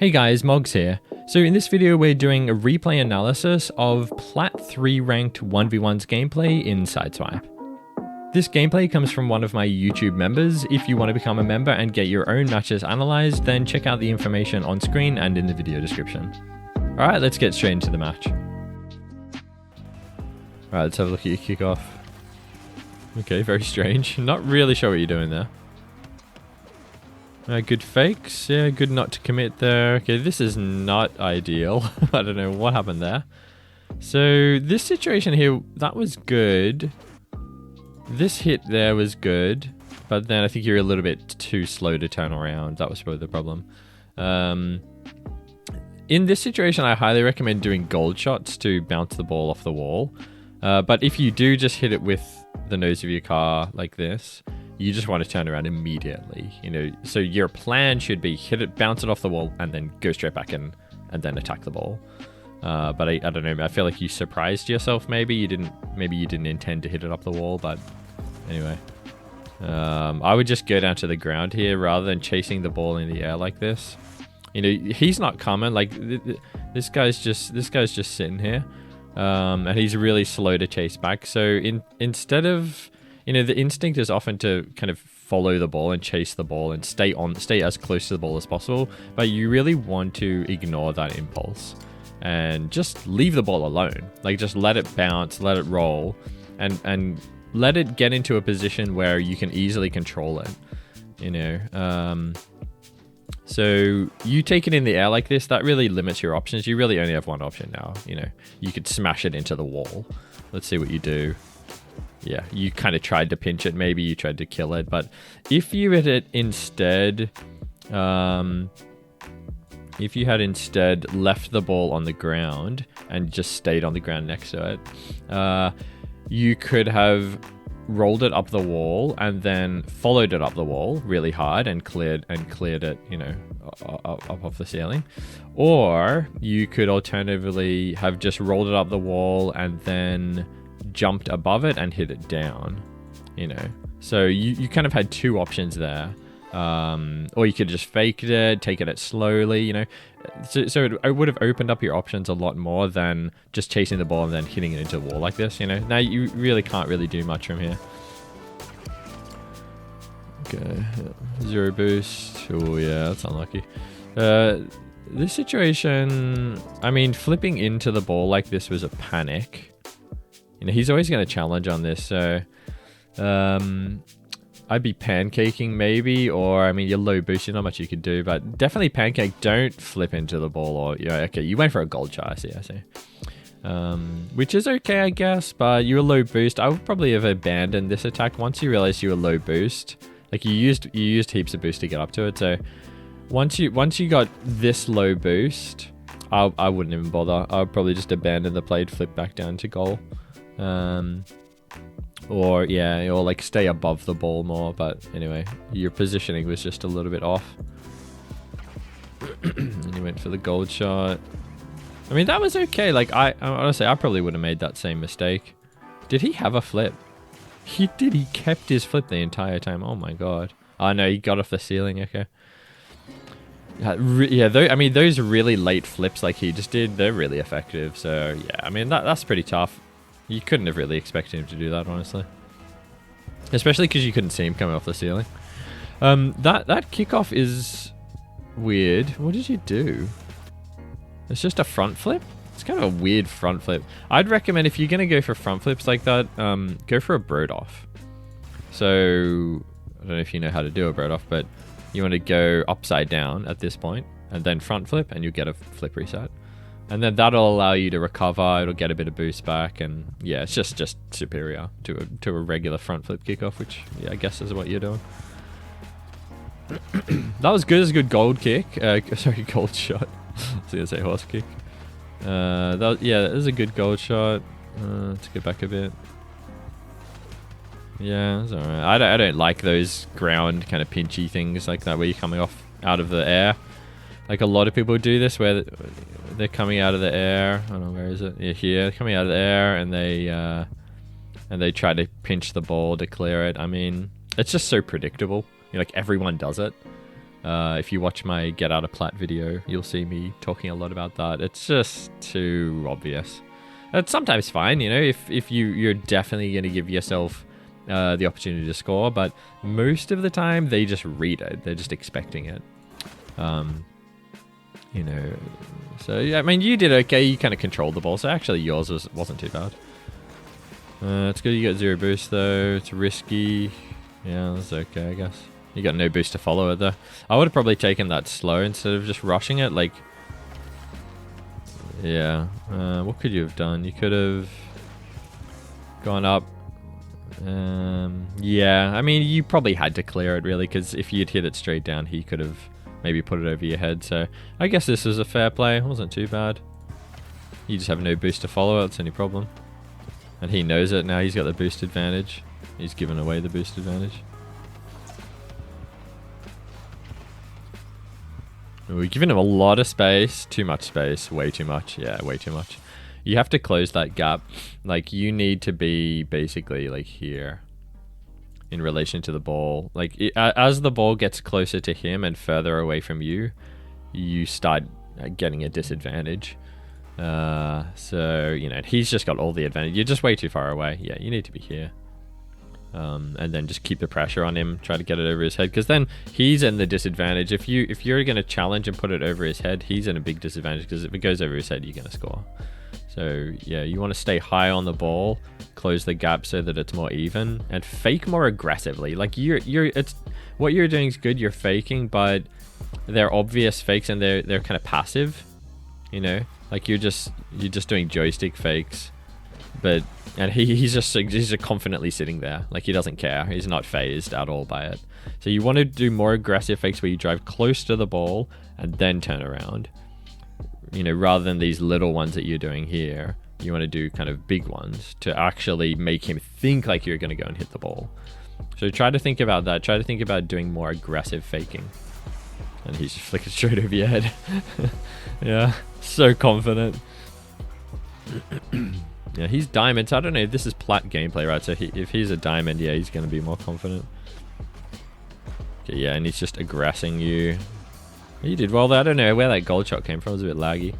Hey guys, Mogz here. So in this video we're doing a replay analysis of Plat 3 ranked 1v1's gameplay in Sideswipe. This gameplay comes from one of my YouTube members. If you want to become a member and get your own matches analyzed, then check out the information on screen and in the video description. Alright, let's get straight into the match. Alright, let's have a look at your kickoff. Okay, very strange. Not really sure what you're doing there. Good fakes. Yeah, good not to commit there. Okay, this is not ideal. I don't know what happened there. So this situation here, that was good. This hit there was good. But then I think you're a little bit too slow to turn around. That was probably the problem. In this situation, I highly recommend doing gold shots to bounce the ball off the wall. But if you do just hit it with the nose of your car like this, you just want to turn around immediately, you know. So your plan should be hit it, bounce it off the wall, and then go straight back in, and then attack the ball. But I don't know. I feel like you surprised yourself. Maybe you didn't intend to hit it up the wall. But anyway, I would just go down to the ground here rather than chasing the ball in the air like this. You know, he's not coming. Like this guy's just sitting here, and he's really slow to chase back. So instead of, you know, the instinct is often to kind of follow the ball and chase the ball and stay as close to the ball as possible. But you really want to ignore that impulse and just leave the ball alone. Like just let it bounce, let it roll, and let it get into a position where you can easily control it. You know, so you take it in the air like this, that really limits your options. You really only have one option now. You know, you could smash it into the wall. Let's see what you do. Yeah, you kind of tried to pinch it. Maybe you tried to kill it. But if you had it instead, if you had instead left the ball on the ground and just stayed on the ground next to it, you could have rolled it up the wall and then followed it up the wall really hard and cleared it, you know, up off the ceiling. Or you could alternatively have just rolled it up the wall and then jumped above it and hit it down, you know. So you kind of had two options there. Or you could just fake it, taking it slowly, you know. So it would have opened up your options a lot more than just chasing the ball and then hitting it into the wall like this, you know. Now you really can't really do much from here. Okay, zero boost. Oh yeah, that's unlucky. This situation, I mean, flipping into the ball like this was a panic. You know, he's always going to challenge on this, so I'd be pancaking maybe, or I mean, you're low boosting, not much you could do, but definitely pancake. Don't flip into the ball, or you know, okay, you went for a gold shot. I see. Which is okay, I guess, but you were low boost. I would probably have abandoned this attack once you realized you were low boost. Like you used heaps of boost to get up to it. So once you got this low boost, I wouldn't even bother. I would probably just abandon the play, flip back down to goal. Or like stay above the ball more, but anyway, your positioning was just a little bit off. And you went for the gold shot. I mean, that was okay. Like honestly, I probably would have made that same mistake. Did he have a flip? He did. He kept his flip the entire time. Oh my god. Oh no, he got off the ceiling. Okay. Yeah, I mean, those really late flips like he just did, they're really effective. So yeah, I mean, that's pretty tough. You couldn't have really expected him to do that, honestly. Especially because you couldn't see him coming off the ceiling. That kickoff is weird. What did you do? It's just a front flip? It's kind of a weird front flip. I'd recommend if you're going to go for front flips like that, go for a broad off. So, I don't know if you know how to do a broad off, but you want to go upside down at this point, and then front flip, and you'll get a flip reset. And then that'll allow you to recover. It'll get a bit of boost back, and yeah, it's just superior to a regular front flip kickoff, which yeah, I guess is what you're doing. That was good. It was a good gold kick. Sorry, gold shot. I was gonna say horse kick. That was a good gold shot. Let's go back a bit. Yeah, it's alright. I don't like those ground kind of pinchy things like that where you're coming off out of the air. Like a lot of people do this where they're coming out of the air. I don't know, where is it? Yeah, here. Coming out of the air and they try to pinch the ball to clear it. I mean, it's just so predictable. You know, like everyone does it. If you watch my Get Out of Plat video, you'll see me talking a lot about that. It's just too obvious. It's sometimes fine, you know, if you're definitely going to give yourself the opportunity to score, but most of the time they just read it. They're just expecting it. You know, so yeah, I mean, you did okay. You kind of controlled the ball, so actually yours wasn't too bad. It's good you got 0 boost though. It's risky. Yeah, that's okay, I guess. You got no boost to follow it though. I would have probably taken that slow instead of just rushing it. Like, yeah. What could you have done? You could have gone up. Yeah, I mean, you probably had to clear it really, because if you'd hit it straight down, he could have maybe put it over your head. So I guess this is a fair play. It wasn't too bad. You just have no boost to follow. That's any problem. And he knows it now. He's got the boost advantage. He's given away the boost advantage. We're giving him a lot of space. Too much space. Way too much. Yeah, way too much. You have to close that gap. Like, you need to be basically like here in relation to the ball. Like, as the ball gets closer to him and further away from you, you start getting a disadvantage. So, you know, he's just got all the advantage. You're just way too far away. Yeah, you need to be here. And then just keep the pressure on him. Try to get it over his head, because then he's in the disadvantage. If you're going to challenge and put it over his head, he's in a big disadvantage, because if it goes over his head, you're going to score. So yeah, you want to stay high on the ball, close the gap so that it's more even, and fake more aggressively. Like, it's what you're doing is good. You're faking, but they're obvious fakes and they're kind of passive. You know, like you're just doing joystick fakes, and he's just confidently sitting there, like he doesn't care. He's not phased at all by it. So you want to do more aggressive fakes where you drive close to the ball and then turn around. You know, rather than these little ones that you're doing here, you want to do kind of big ones to actually make him think like you're going to go and hit the ball. So try to think about that. Try to think about doing more aggressive faking. And he's just flicking straight over your head. Yeah, so confident. Yeah, he's diamond. So I don't know if this is plat gameplay, right? So if he's a diamond, yeah, he's going to be more confident. Okay, yeah, and he's just aggressing you. You did well there. I don't know where that gold shot came from. It was a bit laggy.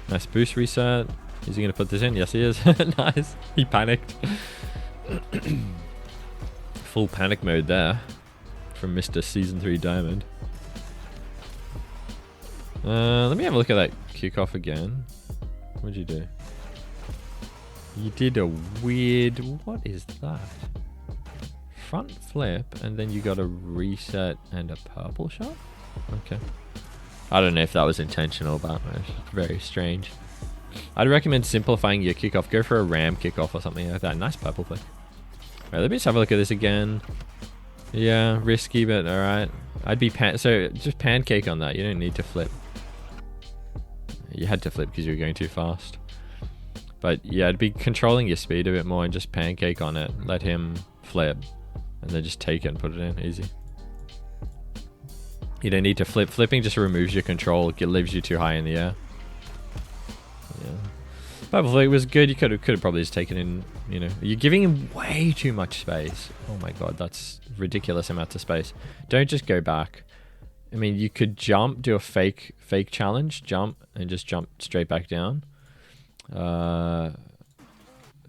Nice boost reset. Is he going to put this in? Yes, he is. Nice. He panicked. Full panic mode there from Mr. Season 3 Diamond. Let me have a look at that kickoff again. What'd you do? You did a weird... What is that? Front flip, and then you got a reset and a purple shot? Okay. I don't know if that was intentional, but it's very strange. I'd recommend simplifying your kickoff. Go for a ram kickoff or something like that. Nice purple flick. Alright, let me just have a look at this again. Yeah, risky, but alright. I'd be so just pancake on that. You don't need to flip. You had to flip because you were going too fast. But yeah, I'd be controlling your speed a bit more and just pancake on it. Let him flip. And then just take it and put it in. Easy. You don't need to flip. Flipping just removes your control. It leaves you too high in the air. Yeah. Purple flick was good. You could have probably just taken in, you know. You're giving him way too much space. Oh my god, that's ridiculous amounts of space. Don't just go back. I mean, you could jump, do a fake challenge, jump, and just jump straight back down.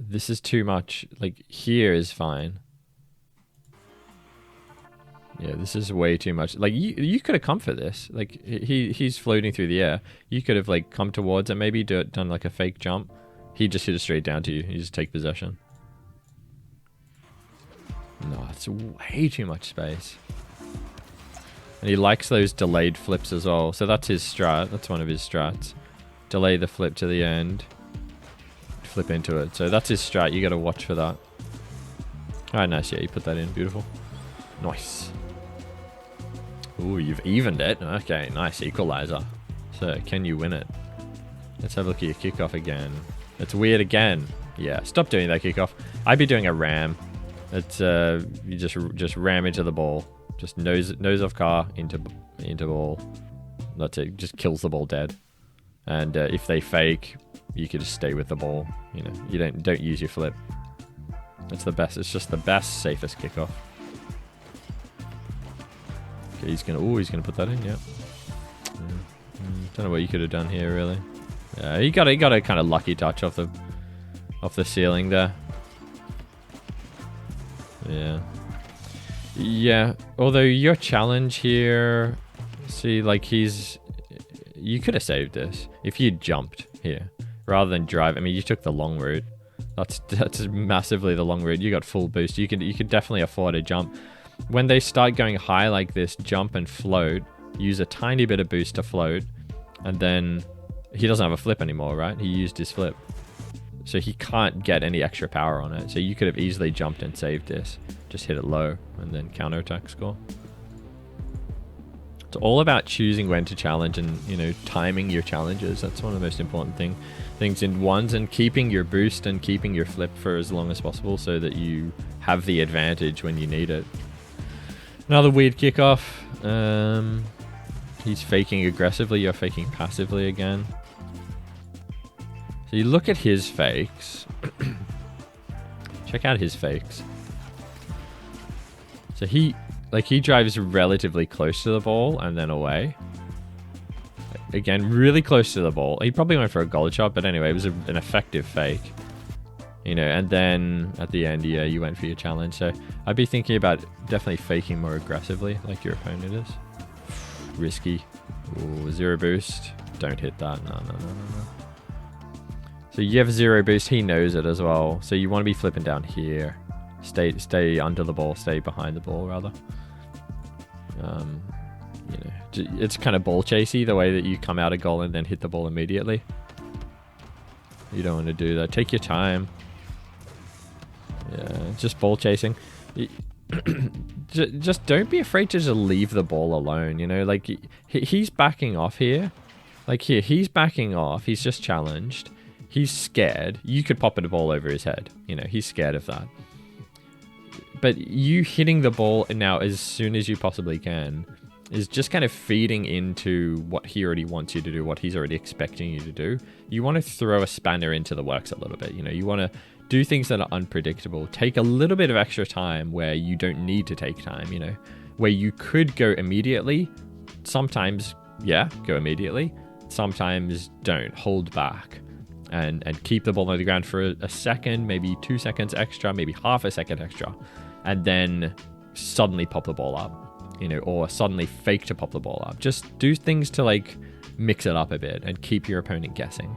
This is too much. Like, here is fine. Yeah, this is way too much. Like, you could have come for this. Like, he's floating through the air. You could have, like, come towards and maybe done, like, a fake jump. He just hit it straight down to you. You just take possession. No, it's way too much space. And he likes those delayed flips as well. So that's his strat. That's one of his strats. Delay the flip to the end. Flip into it. So that's his strat. You got to watch for that. Alright, nice. Yeah, you put that in. Beautiful. Nice. Ooh, you've evened it. Okay, nice. Equalizer. So, can you win it? Let's have a look at your kickoff again. It's weird again. Yeah, stop doing that kickoff. I'd be doing a ram. It's you just ram into the ball. Just nose off car into ball. That's it. Just kills the ball dead. And if they fake, you could just stay with the ball. You know, you don't use your flip. It's the best. It's just the best, safest kickoff. Okay, he's gonna put that in. Yeah. Don't know what you could have done here really. Yeah, he got a kind of lucky touch off the ceiling there. Yeah. Yeah. Although your challenge here, see, like you could have saved this if you jumped here rather than drive. I mean, you took the long route. That's massively the long route. You got full boost. You could definitely afford a jump. When they start going high like this, jump and float. Use a tiny bit of boost to float, and then he doesn't have a flip anymore, right? He used his flip, so he can't get any extra power on it. So you could have easily jumped and saved this. Just hit it low and then counterattack score. It's all about choosing when to challenge and, you know, timing your challenges. That's one of the most important things in ones, and keeping your boost and keeping your flip for as long as possible so that you have the advantage when you need it. Another weird kickoff. He's faking aggressively, you're faking passively again. So you look at his fakes. Check out his fakes. So he drives relatively close to the ball and then away. Again, really close to the ball. He probably went for a gold shot, but anyway, it was an effective fake. You know, and then at the end, yeah, you went for your challenge. So I'd be thinking about definitely faking more aggressively, like your opponent is. Risky. Ooh, 0 boost. Don't hit that. No. So you have 0 boost. He knows it as well. So you want to be flipping down here. Stay under the ball. Stay behind the ball, rather. You know, it's kind of ball chasey, the way that you come out of goal and then hit the ball immediately. You don't want to do that. Take your time. Yeah, just ball chasing. Just don't be afraid to just leave the ball alone, you know, like he's backing off here. Like here, he's backing off. He's just challenged. He's scared. You could pop a ball over his head. You know, he's scared of that. But you hitting the ball now as soon as you possibly can is just kind of feeding into what he already wants you to do, what he's already expecting you to do. You want to throw a spanner into the works a little bit. You know, you want to do things that are unpredictable. Take a little bit of extra time where you don't need to take time, you know, where you could go immediately. Sometimes, yeah, go immediately. Sometimes don't. Hold back and keep the ball on the ground for a second, maybe 2 seconds extra, maybe half a second extra, and then suddenly pop the ball up, you know, or suddenly fake to pop the ball up. Just do things to like mix it up a bit and keep your opponent guessing,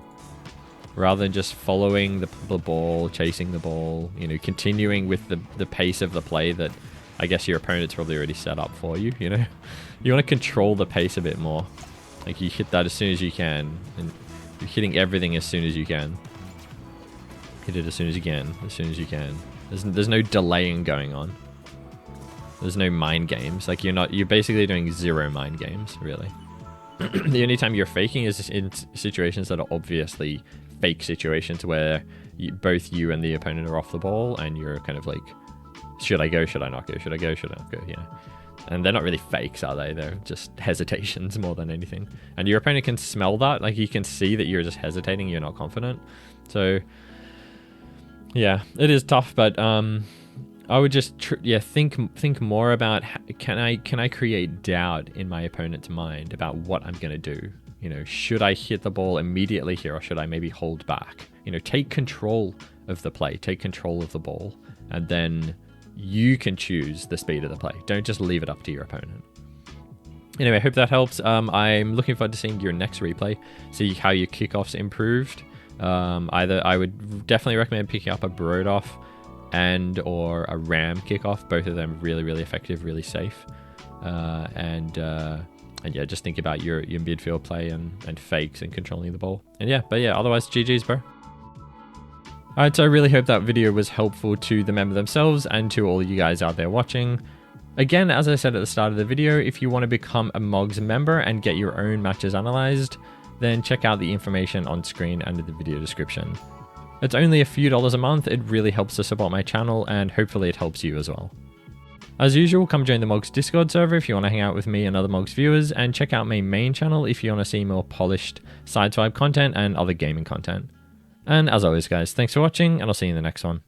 rather than just following the ball, chasing the ball, you know, continuing with the pace of the play that I guess your opponent's probably already set up for you, you know. You want to control the pace a bit more. Like you hit that as soon as you can, and you're hitting everything as soon as you can. Hit it as soon as you can, as soon as you can. There's no delaying going on. There's no mind games. Like you're basically doing 0 mind games, really. The only time you're faking is in situations that are obviously fake situations where both you and the opponent are off the ball and you're kind of like, should I go, should I not go, should I go, should I not go, you know. And they're not really fakes, are they? They're just hesitations more than anything. And your opponent can smell that. Like he can see that you're just hesitating, you're not confident. So yeah, it is tough, but I would just think more about can I create doubt in my opponent's mind about what I'm gonna do. You know, should I hit the ball immediately here, or should I maybe hold back? You know, take control of the play, take control of the ball, and then you can choose the speed of the play. Don't just leave it up to your opponent. Anyway, I hope that helps. I'm looking forward to seeing your next replay, see how your kickoffs improved. I would definitely recommend picking up a Brodoff and or a Ram kickoff. Both of them really, really effective, really safe. And yeah, just think about your midfield play and fakes and controlling the ball. And yeah, but yeah, otherwise, GG's, bro. Alright, so I really hope that video was helpful to the member themselves and to all you guys out there watching. Again, as I said at the start of the video, if you want to become a Mogz member and get your own matches analyzed, then check out the information on screen under the video description. It's only a few dollars a month. It really helps to support my channel, and hopefully it helps you as well. As usual, come join the Mogz Discord server if you want to hang out with me and other Mogz viewers, and check out my main channel if you want to see more polished Sideswipe content and other gaming content. And as always, guys, thanks for watching, and I'll see you in the next one.